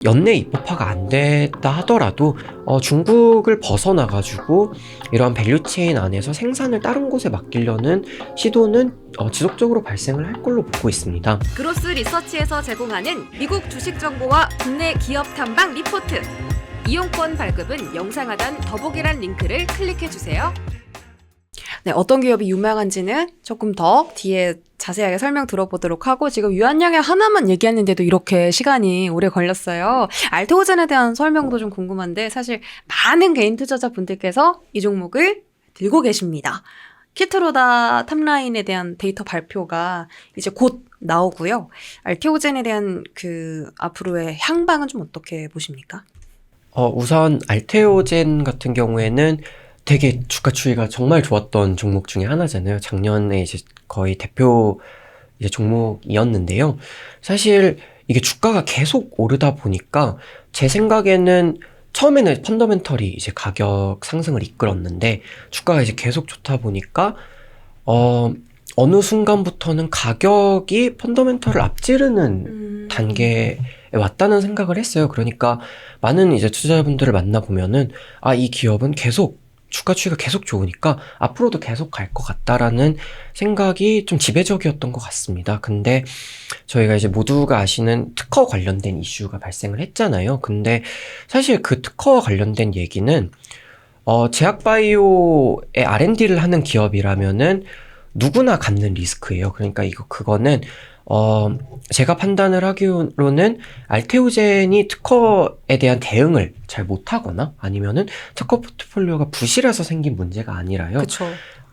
연내 입법화가 안 됐다 하더라도 중국을 벗어나가지고 이러한 밸류체인 안에서 생산을 다른 곳에 맡기려는 시도는 지속적으로 발생을 할 걸로 보고 있습니다. 그로스 리서치에서 제공하는 미국 주식 정보와 국내 기업 탐방 리포트. 이용권 발급은 영상 하단 더보기란 링크를 클릭해주세요. 네, 어떤 기업이 유명한지는 조금 더 뒤에 자세하게 설명 들어보도록 하고, 지금 유한양의 하나만 얘기했는데도 이렇게 시간이 오래 걸렸어요. 알테오젠에 대한 설명도 좀 궁금한데, 사실 많은 개인 투자자분들께서 이 종목을 들고 계십니다. 키트로다 탑라인에 대한 데이터 발표가 이제 곧 나오고요. 알테오젠에 대한 앞으로의 향방은 좀 어떻게 보십니까? 우선 알테오젠 같은 경우에는 되게 주가 추이가 정말 좋았던 종목 중에 하나잖아요. 작년에 이제 거의 대표 이제 종목이었는데요. 사실 이게 주가가 계속 오르다 보니까 제 생각에는 처음에는 펀더멘털이 이제 가격 상승을 이끌었는데 주가가 이제 계속 좋다 보니까 어느 순간부터는 가격이 펀더멘털을 앞지르는 단계에 왔다는 생각을 했어요. 그러니까 많은 이제 투자자분들을 만나보면은 이 기업은 계속 주가 추이가 계속 좋으니까 앞으로도 계속 갈 것 같다라는 생각이 좀 지배적이었던 것 같습니다. 근데 저희가 이제 모두가 아시는 특허 관련된 이슈가 발생을 했잖아요. 근데 사실 그 특허와 관련된 얘기는 제약바이오의 R&D를 하는 기업이라면은 누구나 갖는 리스크예요. 그러니까 그거는 제가 판단을 하기로는 알테오젠이 특허에 대한 대응을 잘 못하거나 아니면은 특허 포트폴리오가 부실해서 생긴 문제가 아니라요. 그쵸.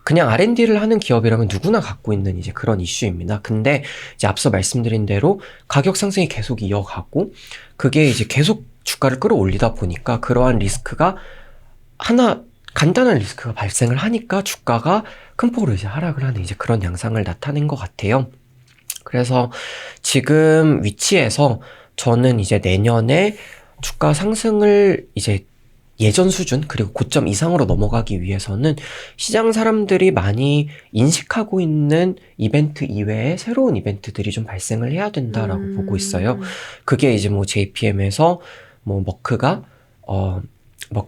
그냥 R&D를 하는 기업이라면 누구나 갖고 있는 이제 그런 이슈입니다. 근데 이제 앞서 말씀드린 대로 가격 상승이 계속 이어가고 그게 이제 계속 주가를 끌어올리다 보니까 그러한 리스크가 간단한 리스크가 발생을 하니까 주가가 큰 폭으로 이제 하락을 하는 이제 그런 양상을 나타낸 것 같아요. 그래서 지금 위치에서 저는 이제 내년에 주가 상승을 이제 예전 수준 그리고 고점 이상으로 넘어가기 위해서는 시장 사람들이 많이 인식하고 있는 이벤트 이외에 새로운 이벤트들이 좀 발생을 해야 된다라고 보고 있어요. 그게 이제 뭐 JPM에서 뭐 머크가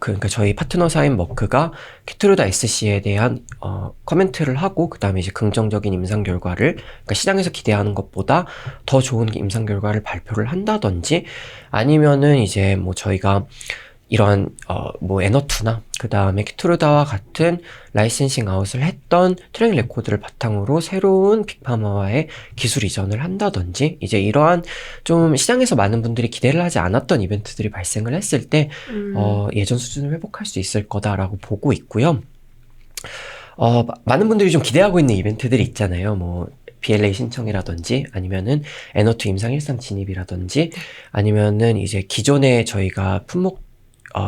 그러니까 저희 파트너사인 머크가 키트루다 SC에 대한 커멘트를 하고 그 다음에 이제 긍정적인 임상 결과를, 그러니까 시장에서 기대하는 것보다 더 좋은 임상 결과를 발표를 한다든지, 아니면은 이제 뭐 저희가 이런 뭐 에너투나 그 다음에 키트루다와 같은 라이센싱 아웃을 했던 트랙 레코드를 바탕으로 새로운 빅파마와의 기술 이전을 한다든지, 이제 이러한 좀 시장에서 많은 분들이 기대를 하지 않았던 이벤트들이 발생을 했을 때 예전 수준을 회복할 수 있을 거다라고 보고 있고요. 많은 분들이 좀 기대하고 있는 이벤트들이 있잖아요. 뭐 BLA 신청이라든지 아니면은 에너투 임상 일상 진입이라든지 아니면은 이제 기존에 저희가 품목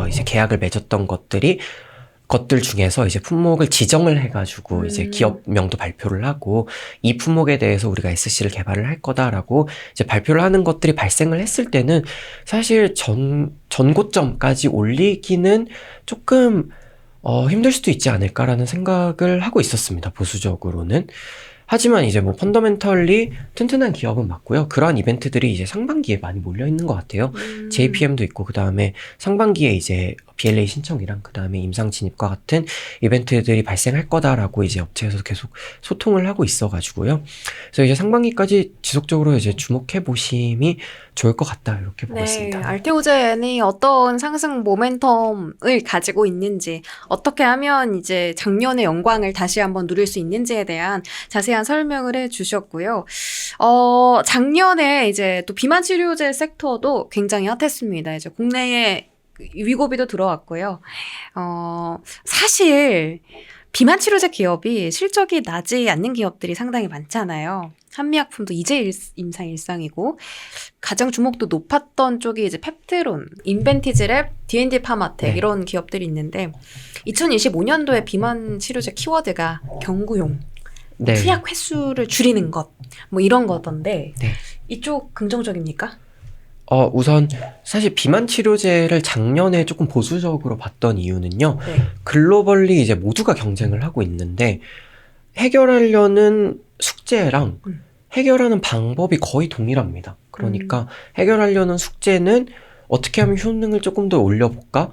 이제 계약을 맺었던 것들 중에서 이제 품목을 지정을 해가지고 이제 기업명도 발표를 하고 이 품목에 대해서 우리가 SC를 개발을 할 거다라고 이제 발표를 하는 것들이 발생을 했을 때는 사실 전고점까지 올리기는 조금 힘들 수도 있지 않을까라는 생각을 하고 있었습니다. 보수적으로는. 하지만 이제 뭐 펀더멘털리 튼튼한 기업은 맞고요. 그러한 이벤트들이 이제 상반기에 많이 몰려 있는 것 같아요. JPM도 있고 그 다음에 상반기에 이제 BLA 신청이랑 그 다음에 임상 진입과 같은 이벤트들이 발생할 거다라고 이제 업체에서 계속 소통을 하고 있어가지고요. 그래서 이제 상반기까지 지속적으로 이제 주목해 보심이 좋을 것 같다 이렇게 보고 있습니다. 네, 알테오젠이 어떤 상승 모멘텀을 가지고 있는지, 어떻게 하면 이제 작년의 영광을 다시 한번 누릴 수 있는지에 대한 자세한 설명을 해주셨고요. 작년에 이제 또 비만 치료제 섹터도 굉장히 핫했습니다. 이제 국내에 위고비도 들어왔고요. 사실 비만 치료제 기업이 실적이 나지 않는 기업들이 상당히 많잖아요. 한미약품도 이제 임상 일상이고, 가장 주목도 높았던 쪽이 이제 펩트론, 인벤티즈랩, D&D 파마텍 이런 기업들이 있는데, 2025년도에 비만 치료제 키워드가 경구용, 투약 횟수를 줄이는 것, 뭐 이런 거던데 이쪽 긍정적입니까? 우선 사실 비만 치료제를 작년에 조금 보수적으로 봤던 이유는요. 글로벌리 이제 모두가 경쟁을 하고 있는데 해결하려는 숙제랑 해결하는 방법이 거의 동일합니다. 그러니까 해결하려는 숙제는 어떻게 하면 효능을 조금 더 올려볼까?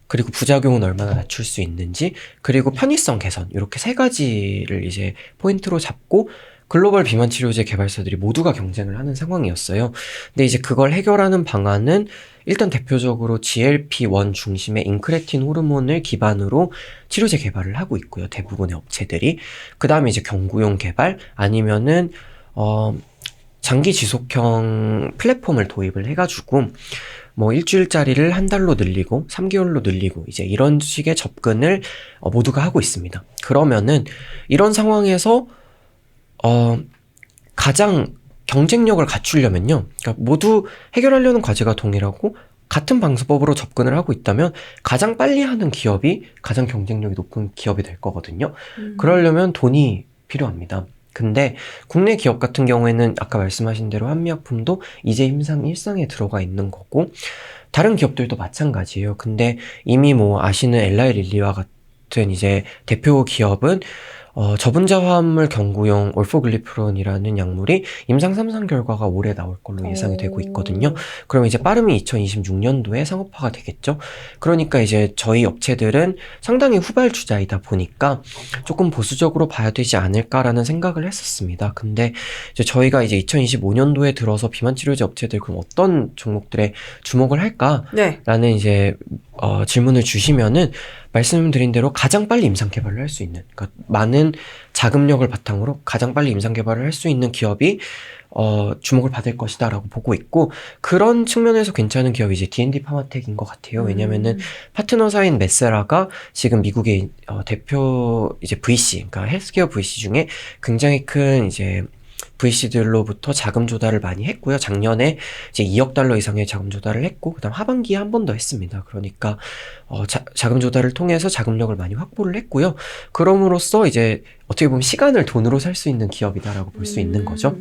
그리고 부작용은 얼마나 낮출 수 있는지, 그리고 편의성 개선, 이렇게 세 가지를 이제 포인트로 잡고 글로벌 비만 치료제 개발사들이 모두가 경쟁을 하는 상황이었어요. 근데 이제 그걸 해결하는 방안은 일단 대표적으로 GLP-1 중심의 인크레틴 호르몬을 기반으로 치료제 개발을 하고 있고요. 대부분의 업체들이. 그 다음에 이제 경구용 개발, 아니면은 장기 지속형 플랫폼을 도입을 해가지고 뭐 일주일짜리를 한 달로 늘리고 3개월로 늘리고 이제 이런 식의 접근을 모두가 하고 있습니다. 그러면은 이런 상황에서 가장 경쟁력을 갖추려면요, 그러니까 모두 해결하려는 과제가 동일하고 같은 방법으로 접근을 하고 있다면 가장 빨리 하는 기업이 가장 경쟁력이 높은 기업이 될 거거든요. 그러려면 돈이 필요합니다. 근데 국내 기업 같은 경우에는 아까 말씀하신 대로 한미약품도 이제 일상에 들어가 있는 거고 다른 기업들도 마찬가지예요. 근데 이미 뭐 아시는 엘라이 릴리와 같은 이제 대표 기업은 저분자 화합물 경구용 올포글리프론이라는 약물이 임상 3상 결과가 올해 나올 걸로 예상이 되고 있거든요. 그럼 이제 빠르면 2026년도에 상업화가 되겠죠. 그러니까 이제 저희 업체들은 상당히 후발주자이다 보니까 조금 보수적으로 봐야 되지 않을까라는 생각을 했었습니다. 근데 이제 저희가 이제 2025년도에 들어서 비만 치료제 업체들 그럼 어떤 종목들에 주목을 할까라는 이제 질문을 주시면은 말씀드린 대로 가장 빨리 임상 개발을 할 수 있는, 그러니까 많은 자금력을 바탕으로 가장 빨리 임상 개발을 할 수 있는 기업이 주목을 받을 것이다라고 보고 있고, 그런 측면에서 괜찮은 기업이 이제 D&D 파마텍인 것 같아요. 왜냐면은 파트너사인 메세라가 지금 미국의 대표 이제 VC, 그러니까 헬스케어 VC 중에 굉장히 큰 이제 VC들로부터 자금 조달을 많이 했고요. 작년에 이제 2억 달러 이상의 자금 조달을 했고, 그다음 하반기에 한 번 더 했습니다. 그러니까 자금 조달을 통해서 자금력을 많이 확보를 했고요. 그럼으로써 이제 어떻게 보면 시간을 돈으로 살 수 있는 기업이다라고 볼 수 있는 거죠.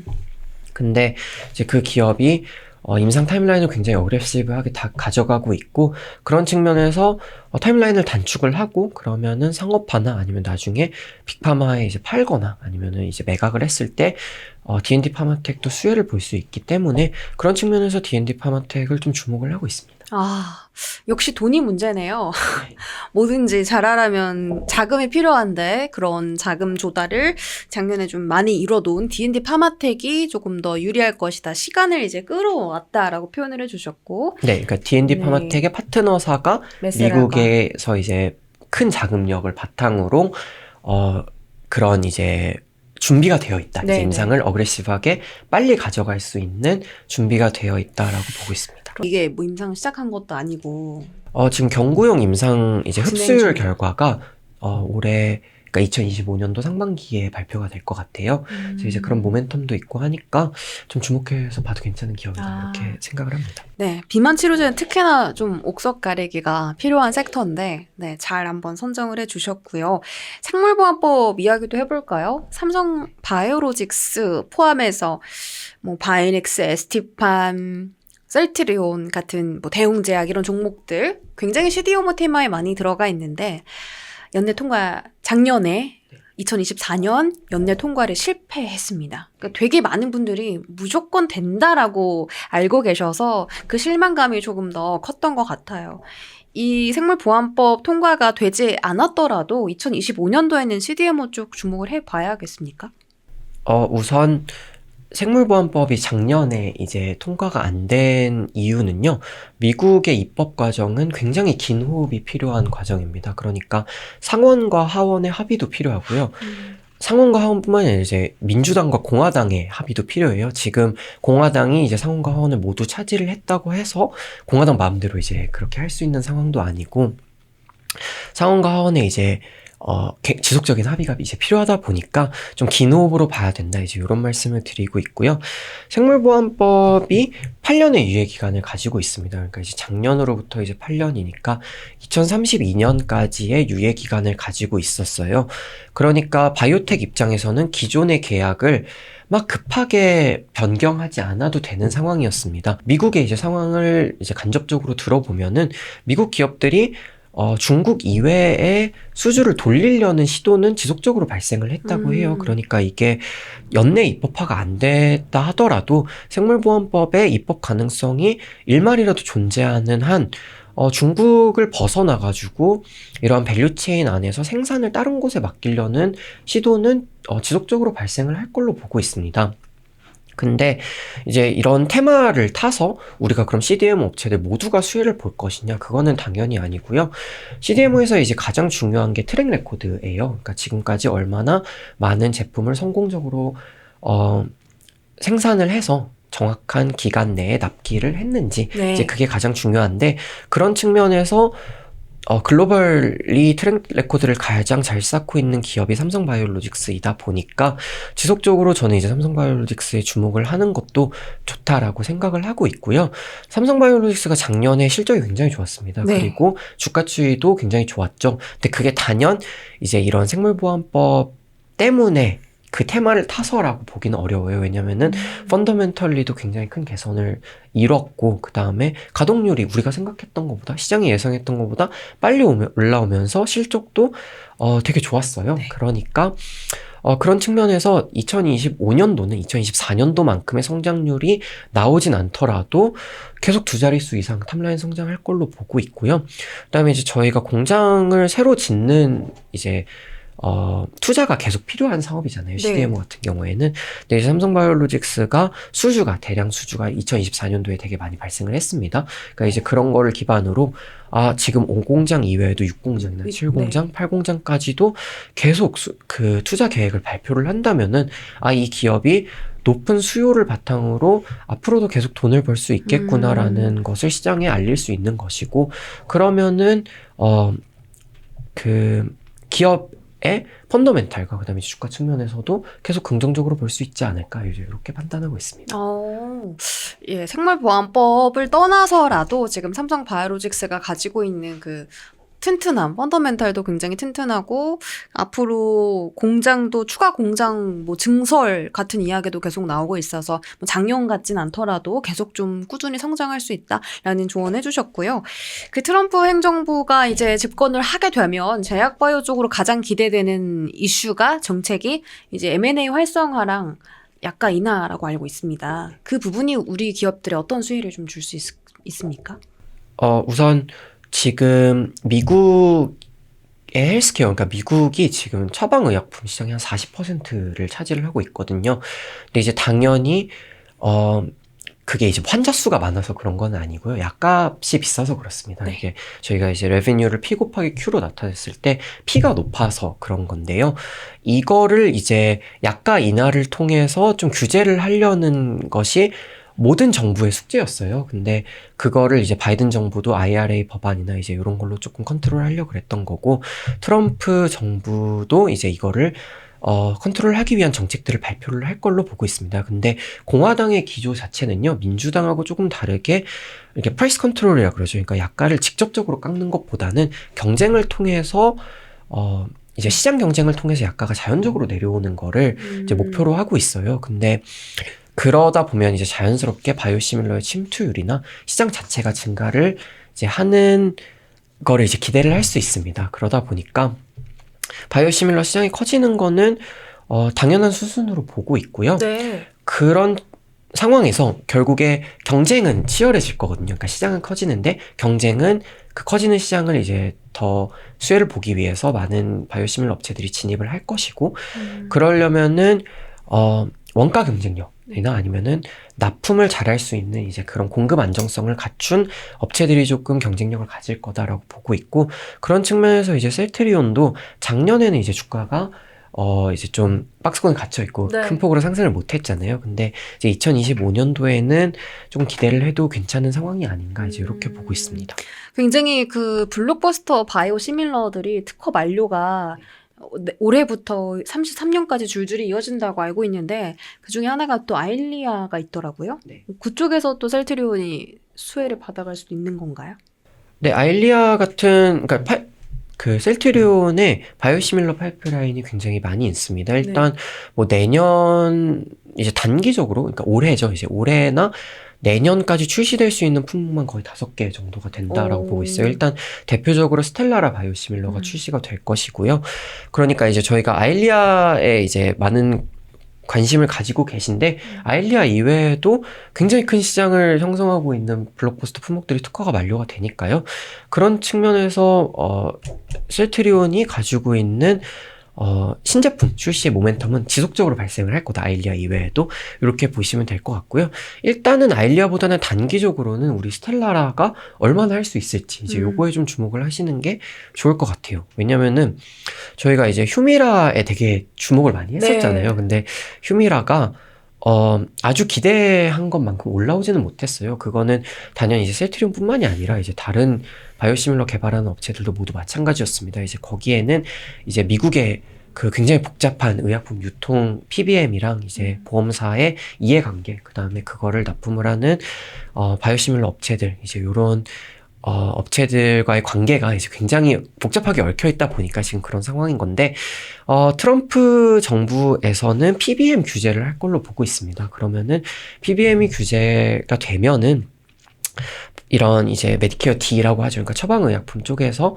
근데 이제 그 기업이 임상 타임라인을 굉장히 어그레시브하게 다 가져가고 있고, 그런 측면에서 타임라인을 단축을 하고 그러면은 상업화나 아니면 나중에 빅파마에 이제 팔거나 아니면은 이제 매각을 했을 때 D&D 파마텍도 수혜를 볼 수 있기 때문에 그런 측면에서 D&D 파마텍을 좀 주목을 하고 있습니다. 아, 역시 돈이 문제네요. 뭐든지 잘하려면 자금이 필요한데 그런 자금 조달을 작년에 좀 많이 이뤄놓은 D&D 파마텍이 조금 더 유리할 것이다. 시간을 이제 끌어왔다라고 표현을 해주셨고. 네, 그러니까 D&D 파마텍의 파트너사가 메세라가. 미국에서 이제 큰 자금력을 바탕으로 그런 이제 준비가 되어 있다. 이제 임상을 어그레시브하게 빨리 가져갈 수 있는 준비가 되어 있다라고 보고 있습니다. 이게 뭐 임상 시작한 것도 아니고. 지금 경구용 임상 이제 흡수율 결과가 올해 그러니까 2025년도 상반기에 발표가 될 것 같아요. 그래서 이제 그런 모멘텀도 있고 하니까 좀 주목해서 봐도 괜찮은 기업이다 이렇게 생각을 합니다. 네, 비만 치료제는 특히나 좀 옥석 가리기가 필요한 섹터인데, 네, 잘 한번 선정을 해주셨고요. 생물보안법 이야기도 해볼까요? 삼성 바이오로직스 포함해서 뭐 바이넥스, 에스티팜, 셀트리온 같은 뭐 대웅제약 이런 종목들 굉장히 CDMO 테마에 많이 들어가 있는데 연내 통과 작년에 2024년 연내 통과를 실패했습니다. 그러니까 되게 많은 분들이 무조건 된다라고 알고 계셔서 그 실망감이 조금 더 컸던 것 같아요. 이 생물보안법 통과가 되지 않았더라도 2025년도에는 CDMO 쪽 주목을 해봐야겠습니까? 우선 생물보안법이 작년에 이제 통과가 안 된 이유는요, 미국의 입법 과정은 굉장히 긴 호흡이 필요한 과정입니다. 그러니까 상원과 하원의 합의도 필요하고요. 상원과 하원뿐만 아니라 이제 민주당과 공화당의 합의도 필요해요. 지금 공화당이 이제 상원과 하원을 모두 차지를 했다고 해서 공화당 마음대로 이제 그렇게 할 수 있는 상황도 아니고, 상원과 하원의 이제 지속적인 합의가 이제 필요하다 보니까 좀 긴 호흡으로 봐야 된다. 이제 이런 말씀을 드리고 있고요. 생물보안법이 8년의 유예기간을 가지고 있습니다. 그러니까 이제 작년으로부터 이제 8년이니까 2032년까지의 유예기간을 가지고 있었어요. 그러니까 바이오텍 입장에서는 기존의 계약을 막 급하게 변경하지 않아도 되는 상황이었습니다. 미국의 이제 상황을 이제 간접적으로 들어보면은 미국 기업들이 중국 이외에 수주를 돌리려는 시도는 지속적으로 발생을 했다고 해요. 그러니까 이게 연내 입법화가 안 됐다 하더라도 생물보안법의 입법 가능성이 일말이라도 존재하는 한 중국을 벗어나가지고 이러한 밸류체인 안에서 생산을 다른 곳에 맡기려는 시도는 지속적으로 발생을 할 걸로 보고 있습니다. 근데 이제 이런 테마를 타서 우리가 그럼 CDMO 업체들 모두가 수혜를 볼 것이냐? 그거는 당연히 아니고요. CDMO에서 이제 가장 중요한 게 트랙 레코드예요. 그러니까 지금까지 얼마나 많은 제품을 성공적으로 생산을 해서 정확한 기간 내에 납기를 했는지 네. 이제 그게 가장 중요한데 그런 측면에서 글로벌리 트랙 레코드를 가장 잘 쌓고 있는 기업이 삼성바이오로직스이다 보니까 지속적으로 저는 이제 삼성바이오로직스에 주목을 하는 것도 좋다라고 생각을 하고 있고요. 삼성바이오로직스가 작년에 실적이 굉장히 좋았습니다. 네. 그리고 주가 추이도 굉장히 좋았죠. 근데 그게 단연 이제 이런 생물보안법 때문에 그 테마를 타서라고 보기는 어려워요. 왜냐면은 펀더멘털리도 굉장히 큰 개선을 이뤘고 그 다음에 가동률이 우리가 생각했던 것보다 시장이 예상했던 것보다 빨리 올라오면서 실적도 되게 좋았어요. 네. 그러니까 그런 측면에서 2025년도는 2024년도만큼의 성장률이 나오진 않더라도 계속 두 자릿수 이상 탑라인 성장할 걸로 보고 있고요. 그 다음에 이제 저희가 공장을 새로 짓는 이제 투자가 계속 필요한 사업이잖아요. CDMO 같은 경우에는. 근데 이제 삼성바이오로직스가 대량 수주가 2024년도에 되게 많이 발생을 했습니다. 그러니까 이제 그런 거를 기반으로, 지금 5공장 이외에도 6공장이나 7공장, 8공장까지도 계속 그 투자 계획을 발표를 한다면은, 이 기업이 높은 수요를 바탕으로 앞으로도 계속 돈을 벌 수 있겠구나라는 것을 시장에 알릴 수 있는 것이고, 그러면은, 기업의 펀더멘탈과 그다음에 주가 측면에서도 계속 긍정적으로 볼 수 있지 않을까 이렇게 판단하고 있습니다. 예, 생물보안법을 떠나서라도 지금 삼성바이오로직스가 가지고 있는 그 튼튼함, 펀더멘탈도 굉장히 튼튼하고 앞으로 공장도 추가 공장 뭐 증설 같은 이야기도 계속 나오고 있어서 뭐 작년 같진 않더라도 계속 좀 꾸준히 성장할 수 있다라는 조언해 주셨고요. 그 트럼프 행정부가 이제 집권을 하게 되면 제약바이오 쪽으로 가장 기대되는 이슈가 정책이 이제 M&A 활성화랑 약가 인하라고 알고 있습니다. 그 부분이 우리 기업들에 어떤 수혜를 좀 줄 수 있습니까? 우선 지금 미국의 헬스케어, 그러니까 미국이 지금 처방의약품 시장의 한 40%를 차지를 하고 있거든요. 근데 이제 당연히 그게 이제 환자 수가 많아서 그런 건 아니고요. 약값이 비싸서 그렇습니다. 네. 이게 저희가 이제 레베뉴를 P 곱하기 Q로 나타냈을 때 P가 높아서 그런 건데요. 이거를 이제 약가 인하를 통해서 좀 규제를 하려는 것이 모든 정부의 숙제였어요. 근데 그거를 이제 바이든 정부도 IRA 법안이나 이제 이런 걸로 조금 컨트롤하려고 그랬던 거고, 트럼프 정부도 이제 이거를 컨트롤하기 위한 정책들을 발표를 할 걸로 보고 있습니다. 근데 공화당의 기조 자체는요, 민주당하고 조금 다르게 이렇게 프라이스 컨트롤이라고 그러죠. 그러니까 약가를 직접적으로 깎는 것보다는 경쟁을 통해서 이제 시장 경쟁을 통해서 약가가 자연적으로 내려오는 거를 이제 목표로 하고 있어요. 근데 그러다 보면 이제 자연스럽게 바이오시밀러의 침투율이나 시장 자체가 증가를 이제 하는 거를 이제 기대를 할 수 있습니다. 그러다 보니까 바이오시밀러 시장이 커지는 거는 당연한 수순으로 보고 있고요. 네. 그런 상황에서 결국에 경쟁은 치열해질 거거든요. 그러니까 시장은 커지는데 경쟁은 그 커지는 시장을 이제 더 수혜를 보기 위해서 많은 바이오시밀러 업체들이 진입을 할 것이고, 그러려면은 원가 경쟁력이나 아니면은 납품을 잘할 수 있는 이제 그런 공급 안정성을 갖춘 업체들이 조금 경쟁력을 가질 거다라고 보고 있고, 그런 측면에서 이제 셀트리온도 작년에는 이제 주가가 이제 좀 박스권에 갇혀 있고 네. 큰 폭으로 상승을 못 했잖아요. 근데 이제 2025년도에는 조금 기대를 해도 괜찮은 상황이 아닌가 이제 이렇게 보고 있습니다. 굉장히 그 블록버스터 바이오 시밀러들이 특허 만료가 올해부터 33년까지 줄줄이 이어진다고 알고 있는데, 그 중에 하나가 또 아일리아가 있더라고요. 네. 그쪽에서 또 셀트리온이 수혜를 받아갈 수도 있는 건가요? 네, 아일리아 같은, 그러니까 그 셀트리온의 바이오시밀러 파이프라인이 굉장히 많이 있습니다. 일단 뭐 내년 이제 단기적으로, 그러니까 올해죠. 이제 올해나 내년까지 출시될 수 있는 품목만 거의 5개 정도가 된다라고 보고 있어요. 일단 대표적으로 스텔라라 바이오시밀러가 출시가 될 것이고요. 그러니까 이제 저희가 아일리아에 이제 많은 관심을 가지고 계신데 아일리아 이외에도 굉장히 큰 시장을 형성하고 있는 블록버스터 품목들이 특허가 만료가 되니까요. 그런 측면에서 셀트리온이 가지고 있는 신제품 출시의 모멘텀은 지속적으로 발생을 할 거다. 아일리아 이외에도 이렇게 보시면 될 것 같고요. 일단은 아일리아보다는 단기적으로는 우리 스텔라라가 얼마나 할 수 있을지 이제 요거에 좀 주목을 하시는 게 좋을 것 같아요. 왜냐면은 저희가 이제 휴미라에 되게 주목을 많이 했었잖아요. 네. 근데 휴미라가 아주 기대한 것만큼 올라오지는 못했어요. 그거는 단연 이제 셀트리온뿐만이 아니라 이제 다른 바이오시밀러 개발하는 업체들도 모두 마찬가지였습니다. 이제 거기에는 이제 미국의 그 굉장히 복잡한 의약품 유통 PBM이랑 이제 보험사의 이해관계, 그 다음에 그거를 납품을 하는 바이오시밀러 업체들, 이제 요런 업체들과의 관계가 이제 굉장히 복잡하게 얽혀 있다 보니까 지금 그런 상황인 건데, 트럼프 정부에서는 PBM 규제를 할 걸로 보고 있습니다. 그러면은 PBM이 규제가 되면은 이런 이제 메디케어 D라고 하죠. 그러니까 처방의약품 쪽에서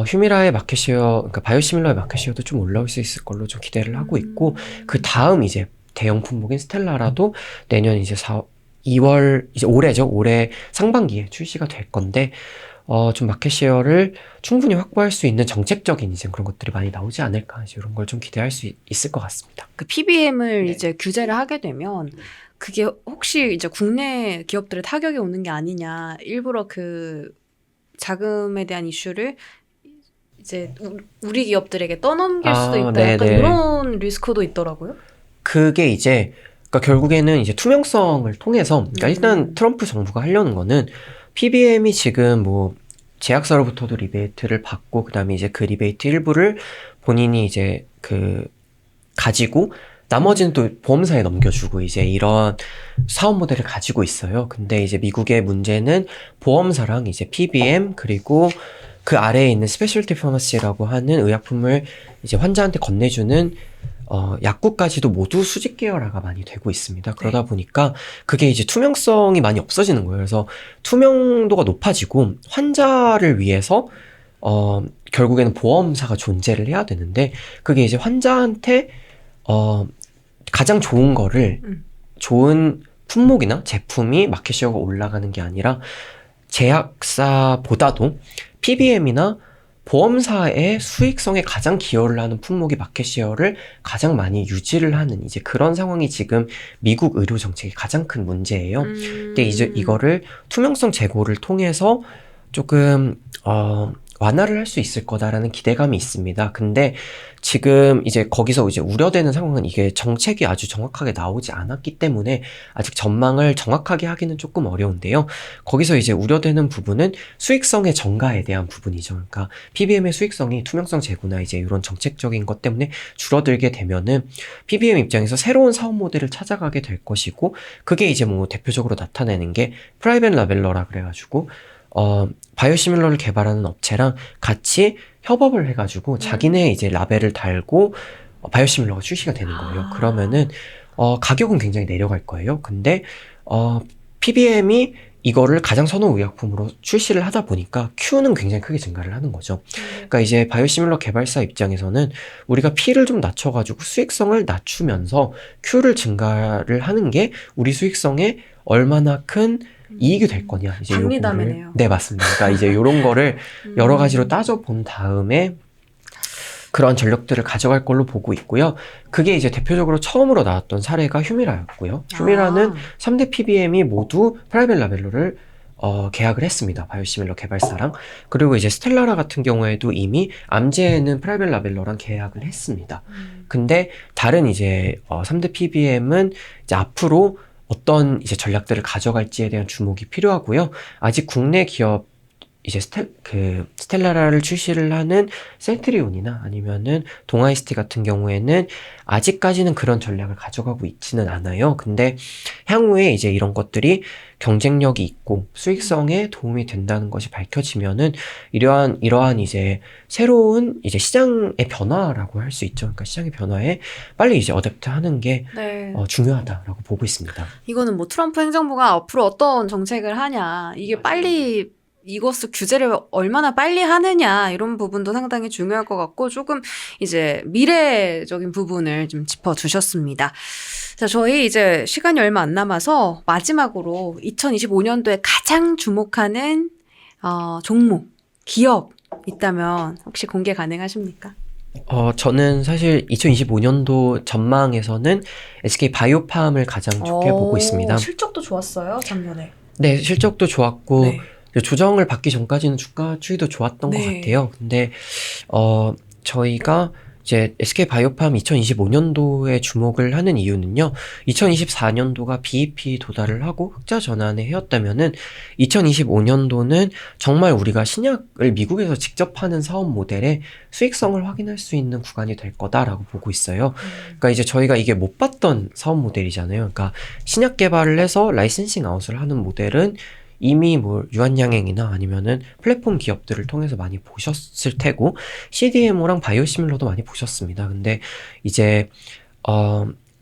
휴미라의 마켓쉐어, 그러니까 바이오시밀러의 마켓쉐어도 좀 올라올 수 있을 걸로 좀 기대를 하고 있고, 그 다음 이제 대형 품목인 스텔라라도 내년 이제 2월, 이제 올해죠. 올해 상반기에 출시가 될 건데, 좀 마켓쉐어를 충분히 확보할 수 있는 정책적인 이제 그런 것들이 많이 나오지 않을까, 이제 이런 걸 좀 기대할 수 있을 것 같습니다. 그 PBM을 네. 이제 규제를 하게 되면 그게 혹시 이제 국내 기업들에 타격이 오는 게 아니냐, 일부러 그 자금에 대한 이슈를 이제 우리 기업들에게 떠넘길 수도 있다. 네네. 약간 이런 리스크도 있더라고요. 그게 이제, 그러니까 결국에는 이제 투명성을 통해서, 그러니까 일단 트럼프 정부가 하려는 거는 PBM이 지금 뭐 제약사로부터도 리베이트를 받고, 그 다음에 이제 그 리베이트 일부를 본인이 이제 가지고 나머지는 또 보험사에 넘겨주고 이제 이런 사업 모델을 가지고 있어요. 근데 이제 미국의 문제는 보험사랑 이제 PBM 그리고 그 아래에 있는 스페셜티 파마시라고 하는 의약품을 이제 환자한테 건네주는 약국까지도 모두 수직 계열화가 많이 되고 있습니다. 그러다 보니까 그게 이제 투명성이 많이 없어지는 거예요. 그래서 투명도가 높아지고 환자를 위해서 결국에는 보험사가 존재를 해야 되는데, 그게 이제 환자한테 가장 좋은 거를 좋은 품목이나 제품이 마켓쉐어가 올라가는 게 아니라 제약사보다도 PBM이나 보험사의 수익성에 가장 기여를 하는 품목이 마켓쉐어를 가장 많이 유지를 하는 이제 그런 상황이 지금 미국 의료 정책의 가장 큰 문제예요. 근데 이제 이거를 투명성 제고를 통해서 조금 완화를 할 수 있을 거다라는 기대감이 있습니다. 근데 지금 이제 거기서 이제 우려되는 상황은 이게 정책이 아주 정확하게 나오지 않았기 때문에 아직 전망을 정확하게 하기는 조금 어려운데요. 거기서 이제 우려되는 부분은 수익성의 증가에 대한 부분이죠. 그러니까 PBM의 수익성이 투명성 제고나 이제 이런 정책적인 것 때문에 줄어들게 되면은 PBM 입장에서 새로운 사업 모델을 찾아가게 될 것이고, 그게 이제 뭐 대표적으로 나타내는 게 프라이빗 라벨러라 그래가지고 바이오시밀러를 개발하는 업체랑 같이 협업을 해가지고 자기네 이제 라벨을 달고 바이오시밀러가 출시가 되는 거예요. 그러면은 가격은 굉장히 내려갈 거예요. 근데 PBM이 이거를 가장 선호 의약품으로 출시를 하다 보니까 Q는 굉장히 크게 증가를 하는 거죠. 그러니까 이제 바이오시밀러 개발사 입장에서는 우리가 P를 좀 낮춰가지고 수익성을 낮추면서 Q를 증가를 하는 게 우리 수익성에 얼마나 큰 이익이 될 거냐. 이제 박리담이네요. 네, 맞습니다. 그러니까 이제 요런 거를 여러 가지로 따져본 다음에 그런 전력들을 가져갈 걸로 보고 있고요. 그게 이제 대표적으로 처음으로 나왔던 사례가 휴미라였고요. 휴미라는 3대 PBM이 모두 프라이빗 라벨러를 계약을 했습니다. 바이오시밀러 개발사랑. 그리고 이제 스텔라라 같은 경우에도 이미 암제에는 프라이빗 라벨러랑 계약을 했습니다. 근데 다른 이제 3대 PBM은 이제 앞으로 어떤 이제 전략들을 가져갈지에 대한 주목이 필요하고요. 아직 국내 기업 이제 스텔라라를 출시를 하는 셀트리온이나 아니면은 동아이스티 같은 경우에는 아직까지는 그런 전략을 가져가고 있지는 않아요. 근데 향후에 이제 이런 것들이 경쟁력이 있고 수익성에 도움이 된다는 것이 밝혀지면은 이러한 이제 새로운 이제 시장의 변화라고 할 수 있죠. 그러니까 시장의 변화에 빨리 이제 어댑트 하는 게 네. 중요하다라고 보고 있습니다. 이거는 뭐 트럼프 행정부가 앞으로 어떤 정책을 하냐, 이게 빨리 이것을 규제를 얼마나 빨리 하느냐, 이런 부분도 상당히 중요할 것 같고, 조금 이제 미래적인 부분을 좀 짚어주셨습니다. 자, 저희 이제 시간이 얼마 안 남아서 마지막으로 2025년도에 가장 주목하는 종목, 기업 있다면 혹시 공개 가능하십니까? 저는 사실 2025년도 전망에서는 SK 바이오팜을 가장 좋게 보고 있습니다. 실적도 좋았어요, 작년에. 네, 실적도 좋았고, 네. 조정을 받기 전까지는 주가 추이도 좋았던 것 네. 같아요. 근데, 저희가 이제 SK 바이오팜 2025년도에 주목을 하는 이유는요, 2024년도가 BEP 도달을 하고 흑자 전환을 해왔다면은 2025년도는 정말 우리가 신약을 미국에서 직접 하는 사업 모델의 수익성을 확인할 수 있는 구간이 될 거다라고 보고 있어요. 그러니까 이제 저희가 이게 못 봤던 사업 모델이잖아요. 그러니까 신약 개발을 해서 라이센싱 아웃을 하는 모델은 이미 뭐 유한양행이나 아니면은 플랫폼 기업들을 통해서 많이 보셨을 테고 CDMO랑 바이오시밀러도 많이 보셨습니다. 근데 이제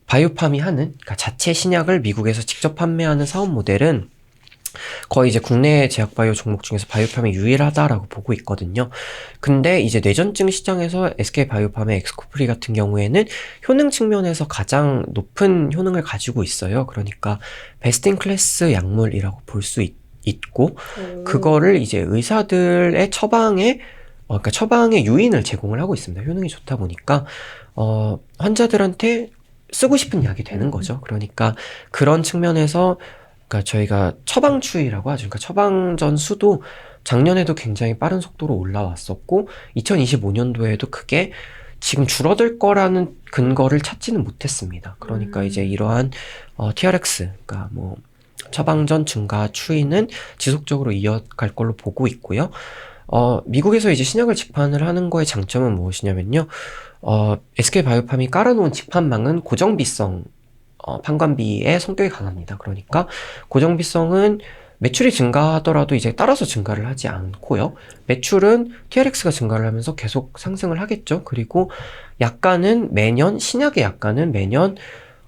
바이오팜이 하는 그러니까 자체 신약을 미국에서 직접 판매하는 사업 모델은 거의 이제 국내 제약바이오 종목 중에서 바이오팜이 유일하다라고 보고 있거든요. 근데 이제 뇌전증 시장에서 SK 바이오팜의 엑스코프리 같은 경우에는 효능 측면에서 가장 높은 효능을 가지고 있어요. 그러니까 베스트 인 클래스 약물이라고 볼 수 있고 그거를 이제 의사들의 처방에 그러니까 처방의 유인을 제공을 하고 있습니다. 효능이 좋다 보니까 환자들한테 쓰고 싶은 약이 되는 거죠. 그러니까 그런 측면에서 그러니까 저희가 처방 추이라고 하죠. 그러니까 처방전 수도 작년에도 굉장히 빠른 속도로 올라왔었고 2025년도에도 그게 지금 줄어들 거라는 근거를 찾지는 못했습니다. 그러니까 이제 이러한 TRX, 그러니까 뭐 처방전 증가 추이는 지속적으로 이어갈 걸로 보고 있고요. 미국에서 이제 신약을 직판을 하는 거의 장점은 무엇이냐면요. SK 바이오팜이 깔아놓은 직판망은 고정비성 판관비의 성격이 강합니다. 그러니까 고정비성은 매출이 증가하더라도 이제 따라서 증가를 하지 않고요. 매출은 TRX가 증가를 하면서 계속 상승을 하겠죠. 그리고 약가는 매년 신약의 약가는 매년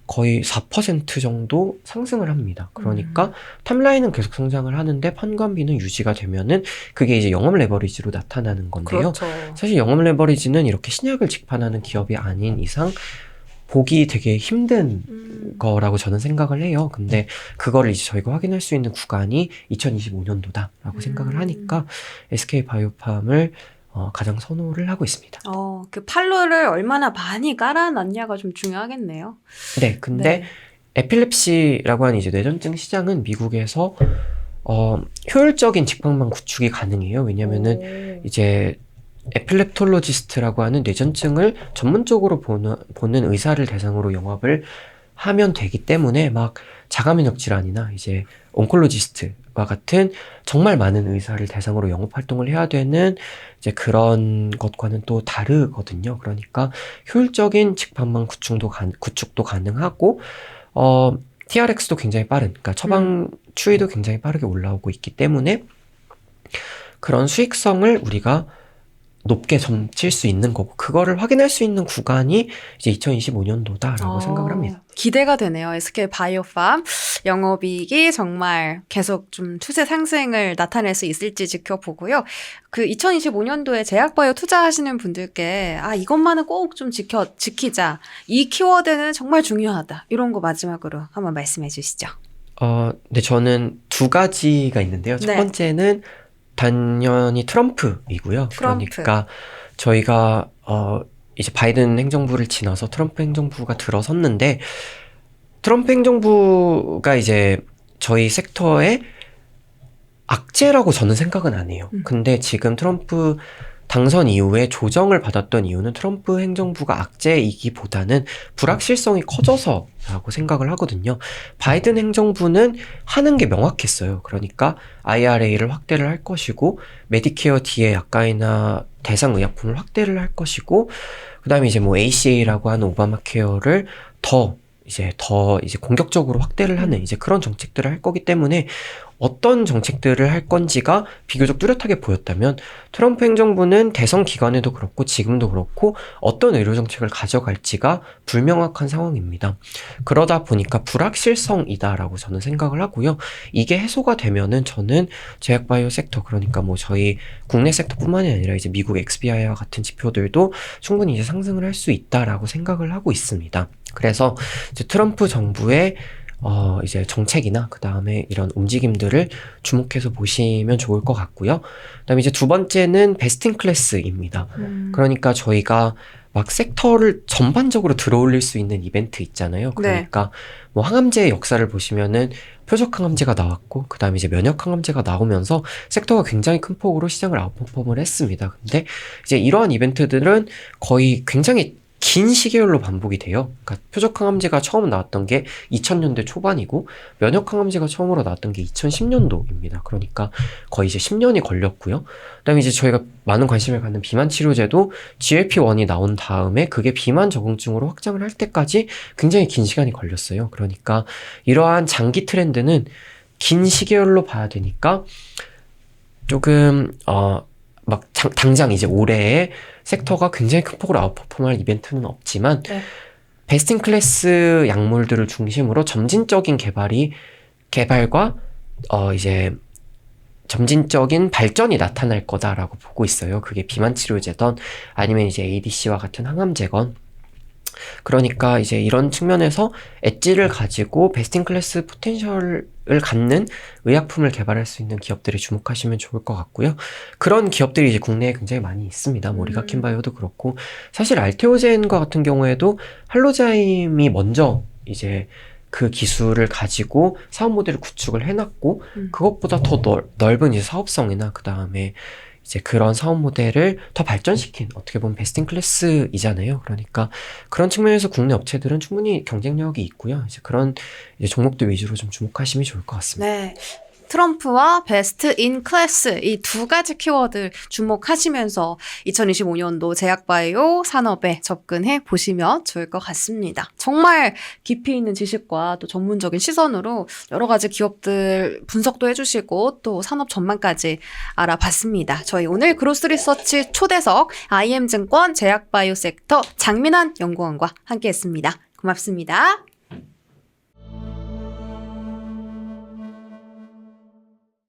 거의 4% 정도 상승을 합니다. 그러니까 탑라인은 계속 성장을 하는데 판관비는 유지가 되면은 그게 이제 영업 레버리지로 나타나는 건데요. 그렇죠. 사실 영업 레버리지는 이렇게 신약을 직판하는 기업이 아닌 이상 보기 되게 힘든 거라고 저는 생각을 해요. 근데 그거를 이제 저희가 확인할 수 있는 구간이 2025년도다라고 생각을 하니까 SK 바이오팜을 가장 선호를 하고 있습니다. 그 판로를 얼마나 많이 깔아놨냐가 좀 중요하겠네요. 네, 근데 에필lep시라고 하는 이제 뇌전증 시장은 미국에서 효율적인 직방망 구축이 가능해요. 왜냐면은 이제 에필렙톨로지스트라고 하는 뇌전증을 전문적으로 보는 의사를 대상으로 영업을 하면 되기 때문에 막 자가면역 질환이나 이제 온콜로지스트와 같은 정말 많은 의사를 대상으로 영업 활동을 해야 되는 이제 그런 것과는 또 다르거든요. 그러니까 효율적인 직판망 구축도 가능하고 TRX도 굉장히 빠른, 그러니까 처방 추이도 굉장히 빠르게 올라오고 있기 때문에 그런 수익성을 우리가 높게 점칠 수 있는 거고 그거를 확인할 수 있는 구간이 이제 2025년도다라고 생각을 합니다. 기대가 되네요. SK 바이오팜 영업이익이 정말 계속 좀 추세 상승을 나타낼 수 있을지 지켜보고요. 그 2025년도에 제약바이오 투자하시는 분들께 이것만은 꼭 좀 지키자. 이 키워드는 정말 중요하다. 이런 거 마지막으로 한번 말씀해 주시죠. 네, 저는 두 가지가 있는데요. 첫 번째는 당연히 트럼프이고요. 그러니까 저희가 이제 바이든 행정부를 지나서 트럼프 행정부가 들어섰는데 트럼프 행정부가 이제 저희 섹터의 악재라고 저는 생각은 안 해요. 근데 지금 트럼프 당선 이후에 조정을 받았던 이유는 트럼프 행정부가 악재이기보다는 불확실성이 커져서라고 생각을 하거든요. 바이든 행정부는 하는 게 명확했어요. 그러니까 IRA를 확대를 할 것이고 메디케어 뒤에 약간이나 대상 의약품을 확대를 할 것이고 그다음에 이제 뭐 ACA라고 하는 오바마 케어를 더 이제 공격적으로 확대를 하는 이제 그런 정책들을 할 거기 때문에 어떤 정책들을 할 건지가 비교적 뚜렷하게 보였다면 트럼프 행정부는 대선 기간에도 그렇고 지금도 그렇고 어떤 의료 정책을 가져갈지가 불명확한 상황입니다. 그러다 보니까 불확실성이다라고 저는 생각을 하고요. 이게 해소가 되면은 저는 제약바이오 섹터 그러니까 뭐 저희 국내 섹터뿐만이 아니라 이제 미국 XBI와 같은 지표들도 충분히 이제 상승을 할 수 있다라고 생각을 하고 있습니다. 그래서 이제 트럼프 정부의 이제 정책이나 그 다음에 이런 움직임들을 주목해서 보시면 좋을 것 같고요. 그 다음에 이제 두 번째는 베스트 인 클래스입니다. 그러니까 저희가 막 섹터를 전반적으로 들어올릴 수 있는 이벤트 있잖아요. 그러니까 뭐 항암제의 역사를 보시면은 표적 항암제가 나왔고 그 다음에 이제 면역 항암제가 나오면서 섹터가 굉장히 큰 폭으로 시장을 아웃퍼폼을 했습니다. 근데 이제 이러한 이벤트들은 거의 굉장히 긴 시계열로 반복이 돼요. 그러니까 표적 항암제가 처음 나왔던 게 2000년대 초반이고 면역 항암제가 처음으로 나왔던 게 2010년도입니다. 그러니까 거의 이제 10년이 걸렸고요. 그다음에 이제 저희가 많은 관심을 갖는 비만 치료제도 GLP-1이 나온 다음에 그게 비만 적응증으로 확장을 할 때까지 굉장히 긴 시간이 걸렸어요. 그러니까 이러한 장기 트렌드는 긴 시계열로 봐야 되니까 조금 당장 이제 올해에 섹터가 굉장히 큰 폭으로 아웃퍼폼할 이벤트는 없지만 베스트 인 클래스 약물들을 중심으로 점진적인 개발과 이제 점진적인 발전이 나타날 거다라고 보고 있어요. 그게 비만 치료제던 아니면 이제 ADC와 같은 항암제건. 그러니까 이제 이런 측면에서 엣지를 가지고 베스트 인 클래스 포텐셜을 갖는 의약품을 개발할 수 있는 기업들이 주목하시면 좋을 것 같고요. 그런 기업들이 이제 국내에 굉장히 많이 있습니다. 뭐 리가킨바이오도 그렇고 사실 알테오젠과 같은 경우에도 할로자임이 먼저 이제 그 기술을 가지고 사업 모델을 구축을 해놨고 그것보다 더 넓은 이제 사업성이나 그 다음에 이제 그런 사업 모델을 더 발전시킨 어떻게 보면 베스트 인 클래스이잖아요. 그러니까 그런 측면에서 국내 업체들은 충분히 경쟁력이 있고요. 이제 그런 이제 종목들 위주로 좀 주목하시면 좋을 것 같습니다. 네. 트럼프와 베스트 인 클래스 이 두 가지 키워드 주목하시면서 2025년도 제약바이오 산업에 접근해 보시면 좋을 것 같습니다. 정말 깊이 있는 지식과 또 전문적인 시선으로 여러 가지 기업들 분석도 해주시고 또 산업 전망까지 알아봤습니다. 저희 오늘 그로스 리서치 초대석 IM증권 제약바이오 섹터 장민환 연구원과 함께했습니다. 고맙습니다.